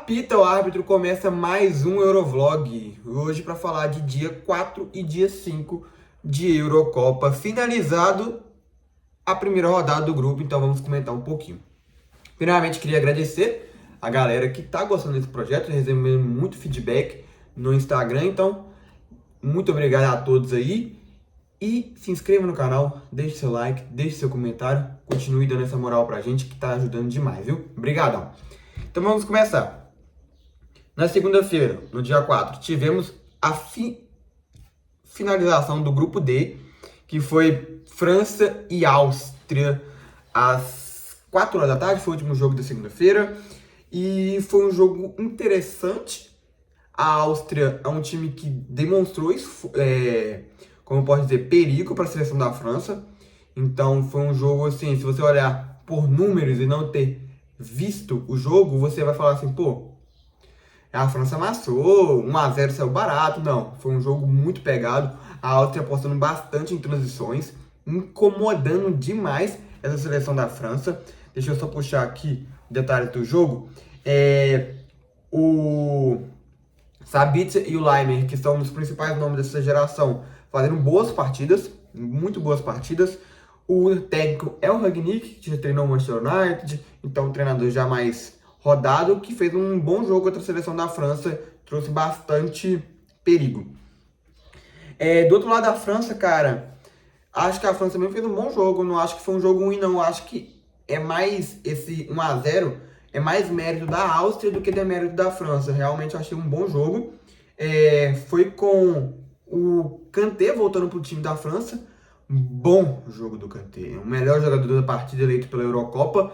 Apita o árbitro, começa mais um Eurovlog. Hoje para falar de dia 4 e dia 5 de Eurocopa. Finalizado a primeira rodada do grupo, então vamos comentar um pouquinho. Primeiramente, queria agradecer a galera que tá gostando desse projeto, recebendo muito feedback no Instagram, então muito obrigado a todos aí. E se inscreva no canal, deixe seu like, deixe seu comentário, continue dando essa moral pra gente que tá ajudando demais, viu? Obrigadão. Então vamos começar. Na segunda-feira, no dia 4, tivemos a finalização do grupo D, que foi França e Áustria, às 4 horas da tarde, foi o último jogo da segunda-feira. E foi um jogo interessante. A Áustria é um time que demonstrou, como eu posso dizer, perigo para a seleção da França. Então foi um jogo assim, se você olhar por números e não ter visto o jogo, você vai falar assim, pô, a França amassou, 1-0 saiu barato. Não, foi um jogo muito pegado. A Áustria apostando bastante em transições, incomodando demais essa seleção da França. Deixa eu só puxar aqui detalhes do jogo. O Sabitzer e o Laimer, que são os principais nomes dessa geração, fazendo boas partidas, muito boas partidas. O técnico é o Rangnick, que já treinou o Manchester United, então um treinador já mais rodado, que fez um bom jogo contra a seleção da França, trouxe bastante perigo. Do outro lado da França, cara, acho que a França também fez um bom jogo, não acho que foi um jogo ruim não, acho que é mais esse 1-0, é mais mérito da Áustria do que demérito da França. Realmente eu achei um bom jogo. Foi com o Kanté voltando para o time da França. Um bom jogo do Kanté. O melhor jogador da partida eleito pela Eurocopa.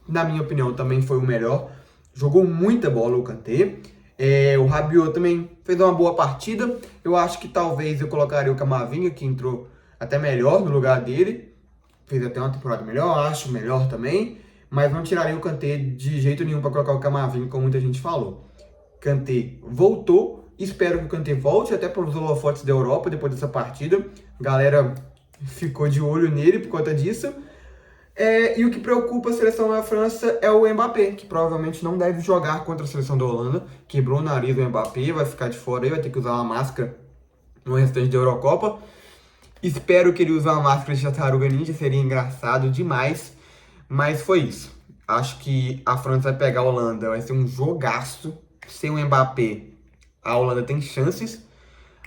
Na minha opinião, também foi o melhor. Jogou muita bola o Kanté. O Rabiot também fez uma boa partida. Eu acho que talvez eu colocaria o Camavinga, que entrou até melhor no lugar dele. Fez até uma temporada melhor, acho melhor também. Mas não tiraria o Kanté de jeito nenhum para colocar o Camavinga, como muita gente falou. Kanté voltou, espero que o Kanté volte até para os holofotes da Europa depois dessa partida. A galera ficou de olho nele por conta disso. E o que preocupa a seleção da França é o Mbappé, que provavelmente não deve jogar contra a seleção da Holanda. Quebrou o nariz do Mbappé, vai ficar de fora aí, vai ter que usar uma máscara no restante da Eurocopa. Espero que ele use uma máscara de tartaruga ninja, seria engraçado demais. Mas foi isso. Acho que a França vai pegar a Holanda. Vai ser um jogaço. Sem o Mbappé, a Holanda tem chances.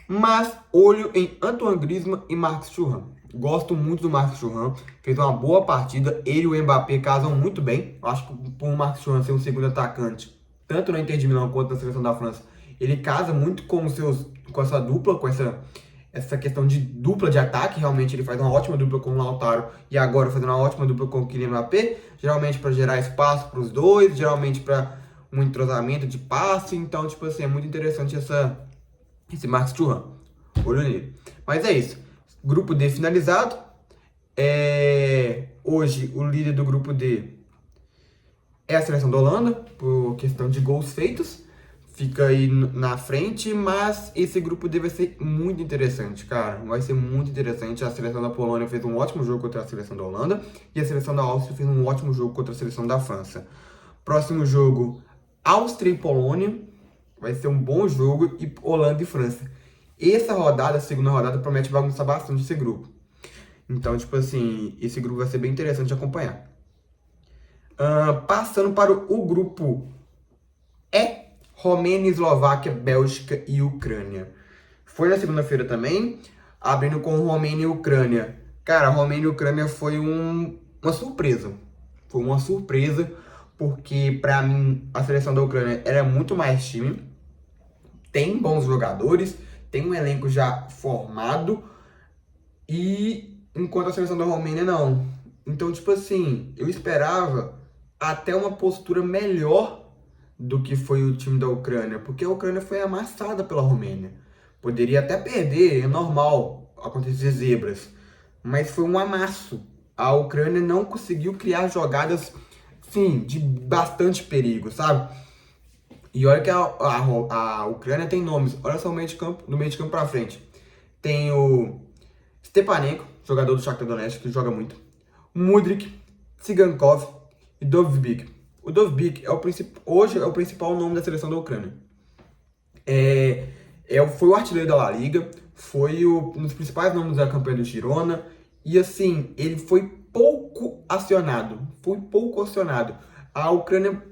Mas olho em Antoine Griezmann e Marcus Thuram. Gosto muito do Marcus Thuram. Fez uma boa partida. Ele e o Mbappé casam muito bem. Acho que por o Marcus Thuram ser um segundo atacante, tanto no Inter de Milão quanto na seleção da França, ele casa muito com essa dupla, com essa questão de dupla de ataque. Realmente ele faz uma ótima dupla com o Lautaro e agora fazendo uma ótima dupla com o Kylian Mbappé, geralmente para gerar espaço para os dois, geralmente para um entrosamento de passe. Então, tipo assim, é muito interessante esse Marcus Thuram. Olho nele. Mas é isso. Grupo D finalizado. Hoje o líder do grupo D é a seleção da Holanda, por questão de gols feitos. Fica aí na frente, mas esse grupo D vai ser muito interessante, cara. Vai ser muito interessante. A seleção da Polônia fez um ótimo jogo contra a seleção da Holanda e a seleção da Áustria fez um ótimo jogo contra a seleção da França. Próximo jogo, Áustria e Polônia. Vai ser um bom jogo, e Holanda e França. Essa rodada, a segunda rodada, promete bagunçar bastante esse grupo. Então, tipo assim, esse grupo vai ser bem interessante de acompanhar. Passando para o grupo E, Romênia, Eslováquia, Bélgica e Ucrânia. Foi na segunda-feira também, abrindo com Romênia e Ucrânia. Cara, Romênia e Ucrânia foi uma surpresa. Foi uma surpresa, porque pra mim a seleção da Ucrânia era muito mais time. Tem bons jogadores, tem um elenco já formado, e enquanto a seleção da Romênia não. Então, tipo assim, eu esperava até uma postura melhor do que foi o time da Ucrânia, porque a Ucrânia foi amassada pela Romênia. Poderia até perder, é normal acontecer zebras, mas foi um amasso. A Ucrânia não conseguiu criar jogadas, sim, de bastante perigo, sabe? E olha que a Ucrânia tem nomes. Olha só o meio de campo, do meio de campo pra frente. Tem o Stepanenko, jogador do Shakhtar Donetsk, que joga muito. Mudryk, Tsigankov e Dovbyk. O Dovbyk hoje é o principal nome da seleção da Ucrânia. Foi o artilheiro da La Liga, foi um dos principais nomes da campanha do Girona, e assim, ele foi pouco acionado. A Ucrânia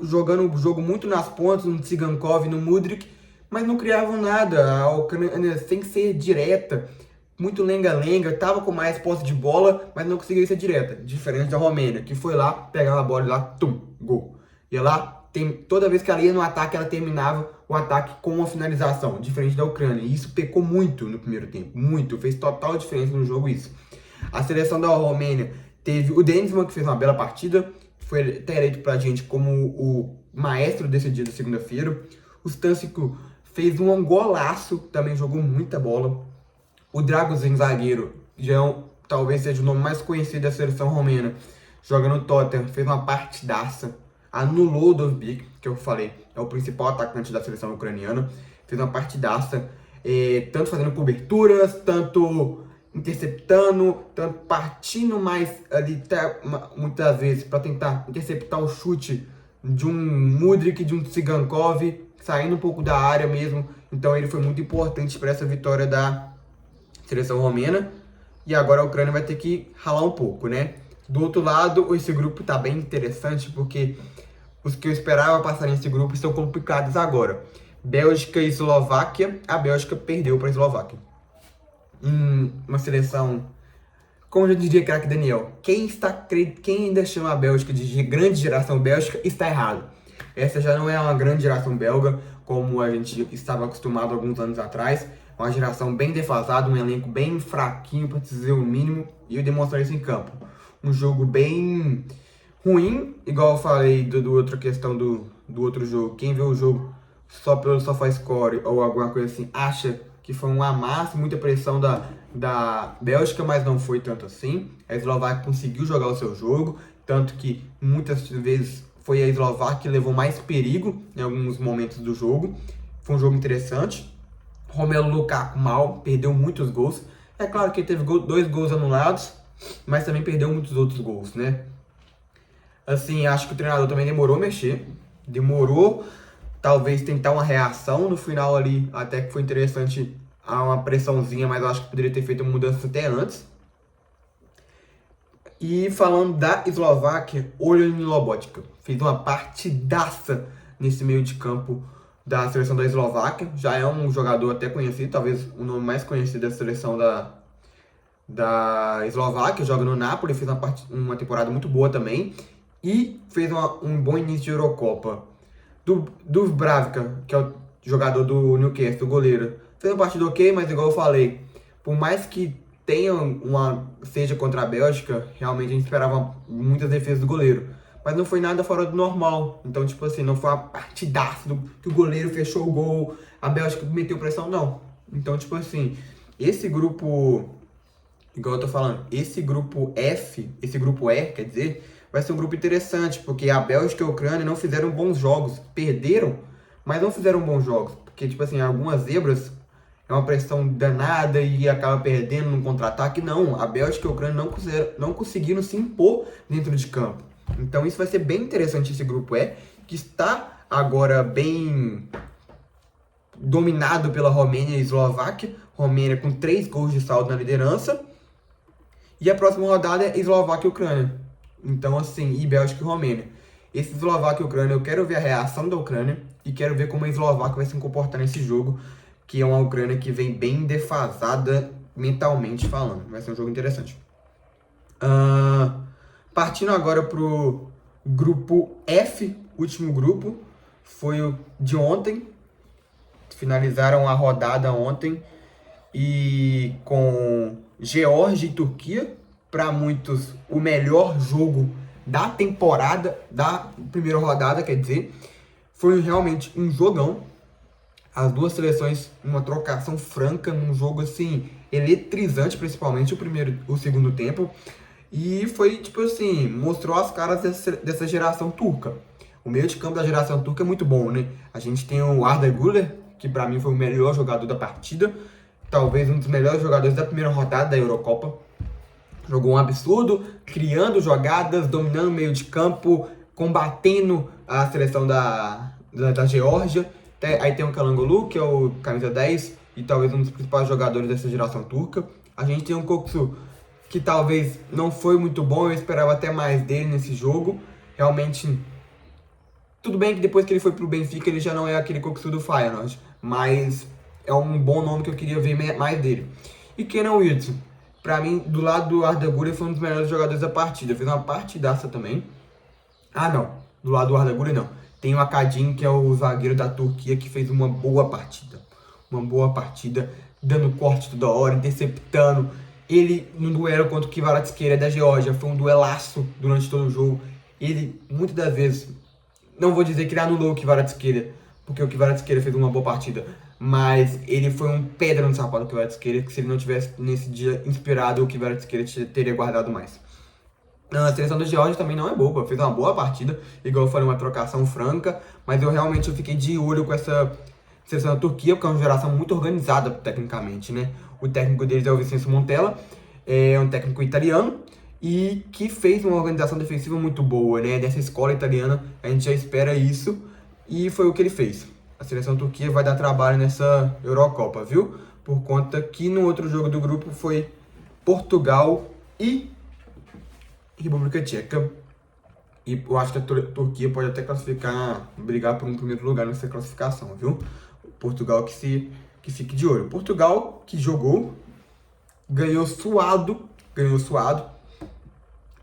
jogando o jogo muito nas pontas, no Tsigankov, no Mudryk, mas não criavam nada. A Ucrânia, sem ser direta, muito lenga-lenga, tava com mais posse de bola, mas não conseguia ser direta. Diferente da Romênia, que foi lá, pegava a bola e lá, tum, gol. Ia lá, toda vez que ela ia no ataque, ela terminava o ataque com uma finalização, diferente da Ucrânia. E isso pecou muito no primeiro tempo, muito. Fez total diferença no jogo isso. A seleção da Romênia teve o Denisman, que fez uma bela partida, foi até eleito pra gente como o maestro desse dia da segunda-feira. O Stancic fez um golaço, também jogou muita bola. O Dragusin, zagueiro, talvez seja o nome mais conhecido da seleção romena, joga no Tottenham, fez uma partidaça, anulou o Dovbyk, que eu falei, é o principal atacante da seleção ucraniana, fez uma partidaça, tanto fazendo coberturas, tanto interceptando, tanto partindo mais ali, muitas vezes, para tentar interceptar o chute de um Mudryk, de um Tsigankov, saindo um pouco da área mesmo. Então ele foi muito importante para essa vitória da seleção romena. E agora a Ucrânia vai ter que ralar um pouco, né? Do outro lado, esse grupo tá bem interessante, porque os que eu esperava passar nesse grupo estão complicados agora. Bélgica e Eslováquia. A Bélgica perdeu para a Eslováquia. Uma seleção, como já diria craque Daniel, quem ainda chama a Bélgica de grande geração Bélgica está errado. Essa já não é uma grande geração belga, como a gente estava acostumado alguns anos atrás. Uma geração bem defasada, um elenco bem fraquinho, para dizer o mínimo, e eu demonstrei isso em campo. Um jogo bem ruim, igual eu falei do outra questão do outro jogo. Quem vê o jogo só pelo SofaScore ou alguma coisa assim, acha que foi um amasso, muita pressão da Bélgica, mas não foi tanto assim. A Eslováquia conseguiu jogar o seu jogo, tanto que muitas vezes foi a Eslováquia que levou mais perigo em alguns momentos do jogo. Foi um jogo interessante. Romelu Lukaku mal, perdeu muitos gols. É claro que ele teve 2 gols anulados, mas também perdeu muitos outros gols, né? Assim, acho que o treinador também demorou a mexer. Demorou, talvez, tentar uma reação no final ali. Até que foi interessante uma pressãozinha, mas eu acho que poderia ter feito uma mudança até antes. E falando da Eslováquia, Olhan Lobotka fez uma partidaça nesse meio de campo da seleção da Eslováquia. Já é um jogador até conhecido, talvez o nome mais conhecido da seleção da Eslováquia. Joga no Napoli, fez uma temporada muito boa também. E fez um bom início de Eurocopa. Dubravka, que é o jogador do Newcastle, o goleiro, fez uma partida ok, mas igual eu falei, por mais que seja contra a Bélgica, realmente a gente esperava muitas defesas do goleiro. Mas não foi nada fora do normal. Então, tipo assim, não foi uma partidaça que o goleiro fechou o gol, a Bélgica meteu pressão, não. Então, tipo assim, esse grupo, igual eu tô falando, esse grupo E, quer dizer, vai ser um grupo interessante, porque a Bélgica e a Ucrânia não fizeram bons jogos. Perderam, mas não fizeram bons jogos. Porque, tipo assim, algumas zebras é uma pressão danada e acaba perdendo no contra-ataque. Não, a Bélgica e a Ucrânia não conseguiram se impor dentro de campo. Então isso vai ser bem interessante, esse grupo E, que está agora bem dominado pela Romênia e Eslováquia. Romênia com 3 gols de saldo na liderança. E a próxima rodada é Eslováquia e Ucrânia. Então assim, e Bélgica e Romênia. Esse Eslováquia e Ucrânia, eu quero ver a reação da Ucrânia e quero ver como a Eslováquia vai se comportar nesse jogo, que é uma Ucrânia que vem bem defasada mentalmente falando. Vai ser um jogo interessante. Partindo agora pro grupo F, último grupo, foi o de ontem. Finalizaram a rodada ontem e com Geórgia e Turquia, para muitos o melhor jogo da temporada, da primeira rodada, quer dizer, foi realmente um jogão. As duas seleções, uma trocação franca, num jogo assim, eletrizante, principalmente o segundo tempo. E foi, tipo assim, mostrou as caras dessa geração turca. O meio de campo da geração turca é muito bom, né? A gente tem o Arda Güler, que pra mim foi o melhor jogador da partida. Talvez um dos melhores jogadores da primeira rodada da Eurocopa. Jogou um absurdo, criando jogadas, dominando o meio de campo, combatendo a seleção da Geórgia. Aí tem o Calhanoglu, que é o camisa 10 e talvez um dos principais jogadores dessa geração turca. A gente tem um Kökçü, que talvez não foi muito bom, eu esperava até mais dele nesse jogo. Realmente, tudo bem que depois que ele foi pro Benfica, ele já não é aquele Kökçü do Feyenoord, mas é um bom nome que eu queria ver mais dele. E Kenan Yıldız, pra mim, do lado do Arda Güler, foi um dos melhores jogadores da partida, fez uma partidaça também. Ah, não, do lado do Arda Güler não. Tem o Akadin, que é o zagueiro da Turquia, que fez uma boa partida. Uma boa partida, dando corte toda hora, interceptando. Ele, no duelo contra o Kvaratskhelia da Geórgia, foi um duelaço durante todo o jogo. Ele, muitas das vezes, não vou dizer que ele anulou o Kvaratskhelia, porque o Kvaratskhelia fez uma boa partida, mas ele foi um pedra no sapato do Kvaratskhelia, que se ele não tivesse nesse dia inspirado, o Kvaratskhelia teria guardado mais. A seleção da Geórgia também não é boba, fez uma boa partida, igual eu falei, uma trocação franca, mas eu realmente fiquei de olho com essa seleção da Turquia, porque é uma geração muito organizada tecnicamente, né? O técnico deles é o Vincenzo Montella, é um técnico italiano, e que fez uma organização defensiva muito boa, né? Dessa escola italiana, a gente já espera isso, e foi o que ele fez. A seleção turquia vai dar trabalho nessa Eurocopa, viu? Por conta que no outro jogo do grupo foi Portugal e República Tcheca. E eu acho que a Turquia pode até brigar por um primeiro lugar nessa classificação, viu? Portugal que fique de olho. Portugal que jogou, ganhou suado.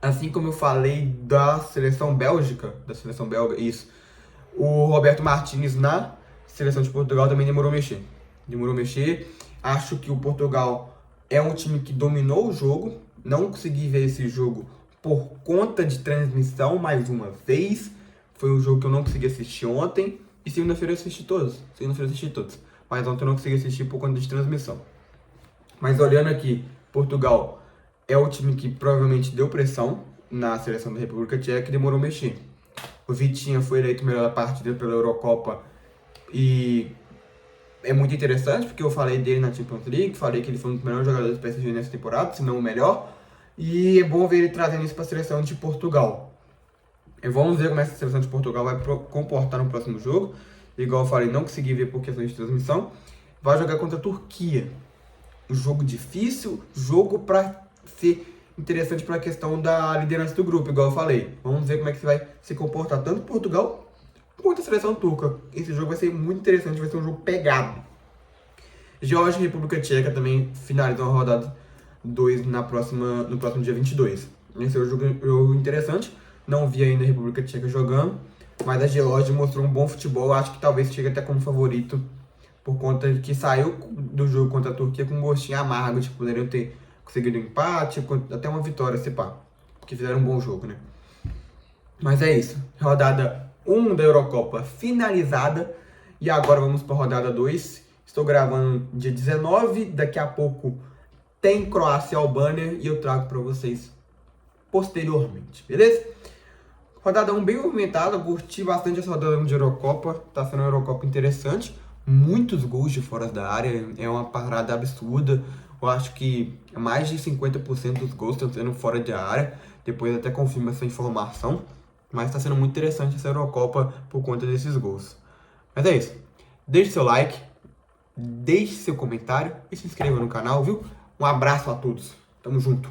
Assim como eu falei da seleção belga, isso. O Roberto Martínez na seleção de Portugal também demorou a mexer. Acho que o Portugal é um time que dominou o jogo. Não consegui ver esse jogo por conta de transmissão, mais uma vez. Foi um jogo que eu não consegui assistir ontem. E segunda-feira eu assisti todos. Mas ontem eu não consegui assistir por conta de transmissão. Mas olhando aqui, Portugal é o time que provavelmente deu pressão na seleção da República Tcheca e demorou a mexer. O Vitinha foi eleito o melhor da partida pela Eurocopa e é muito interessante porque eu falei dele na Champions League, falei que ele foi um dos melhores jogadores do PSG nessa temporada, se não o melhor, e é bom ver ele trazendo isso para a seleção de Portugal. E vamos ver como essa seleção de Portugal vai comportar no próximo jogo. Igual eu falei, não consegui ver por questão de transmissão. Vai jogar contra a Turquia. Um jogo difícil, jogo para ser interessante para a questão da liderança do grupo, igual eu falei. Vamos ver como é que vai se comportar tanto Portugal quanto a seleção turca. Esse jogo vai ser muito interessante, vai ser um jogo pegado. Geórgia e República Tcheca também finalizam a rodada 2 no próximo dia 22. Esse é um jogo interessante. Não vi ainda a República Tcheca jogando, mas a Geórgia mostrou um bom futebol. Acho que talvez chegue até como favorito, por conta de que saiu do jogo contra a Turquia com um gostinho amargo, tipo, poderiam ter conseguido um empate, até uma vitória, se pá, porque fizeram um bom jogo, né? Mas é isso, rodada 1 da Eurocopa finalizada, e agora vamos para a rodada 2. Estou gravando dia 19, daqui a pouco tem Croácia e Albânia, e eu trago para vocês posteriormente, beleza? Rodada 1 bem movimentada, curti bastante essa rodada 1 de Eurocopa, tá sendo uma Eurocopa interessante. Muitos gols de fora da área, é uma parada absurda. Eu acho que mais de 50% dos gols estão sendo fora de área. Depois até confirmo essa informação. Mas está sendo muito interessante essa Eurocopa por conta desses gols. Mas é isso. Deixe seu like, deixe seu comentário e se inscreva no canal, viu? Um abraço a todos. Tamo junto.